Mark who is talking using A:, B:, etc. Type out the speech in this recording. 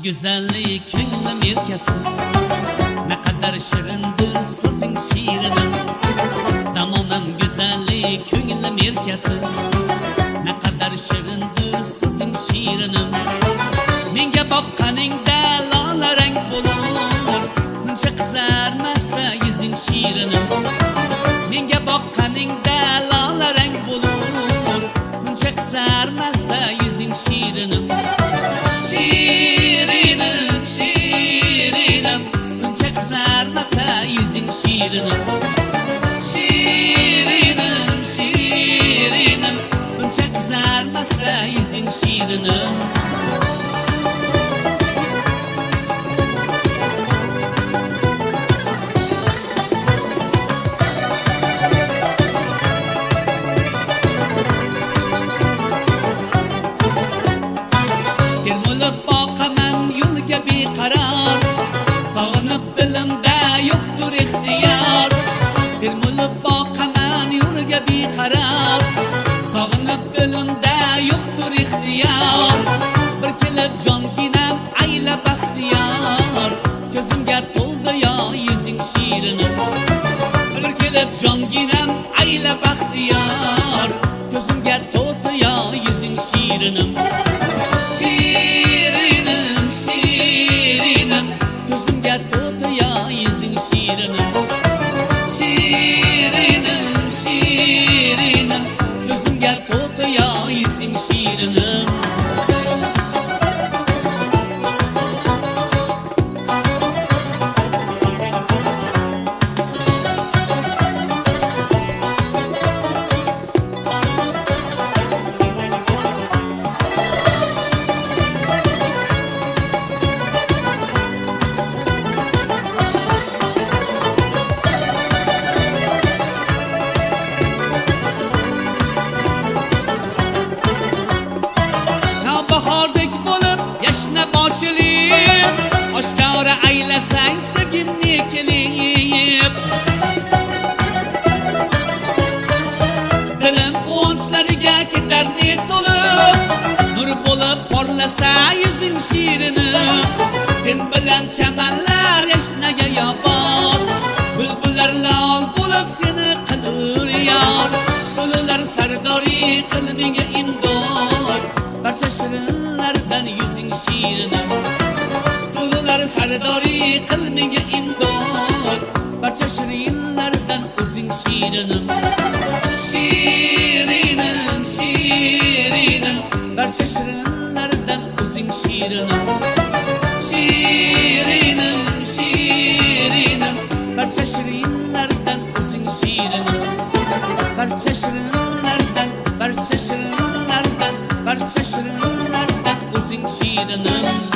A: güzellik ko'nglim erkasi, naqadar shirindir so'zing shirinim. Zamonam güzellik ko'nglim erkasi, naqadar shirindir so'zing shirinim. Menga boqqaningda lolarang bo'lur, muncha qizarmasa yuzing shirinim. Menga boqqaningda lolarang bo'lur, muncha qizarmasa yuzing shirinim. Şirinim, şirinim, muncha qizarmasa yuzing shirinim. Şirinim, şirinim, muncha qizarmasa yuzing shirinim. Termulib boqaman yo'lga beqaror, sog'inib dilimda yo'qdir ixtiyor. Termulib boqaman yo'lga beqaror, sog'inib dilimda yo'qdir ixtiyor. Bir kelib jonginam ayla baxtiyor, ko'zimga to'ldi yo yuzing shirinim. Bir kelib jonginam ayla baxtiyor, ko'zimga to'ldi yo yuzing shirinim. Şirinim, şirinim, gözümge to'ldi yo yuzing shirinim. Şirinim, şirinim, gözümge to'ldi yo yuzing shirinim. Bahordek bo'lib yashnab ochilib, oshkora aylasang sevginni kelib. Dilim quvonchlarga ketar ne to'lib, nur bo'lib porlasa yuzing shirinim. Sen bilan chamanlar yashnaga yobon, bulbullar lol bo'lib seni qilur yor. So'llar sardori qil menga imdod, barcha shirinlardan yuzing shirinim. So'llar sardori qil menga imdod, barcha shirinlardan o'zing shirinim. Şirinim, şirinim, barcha shirinlardan o'zing shirinim. Şirinim, şirinim, barcha shirinlardan o'zing shirinim. Barcha shirinlardan, barcha shirinlardan, barcha shirinlardan o'zing shirinim.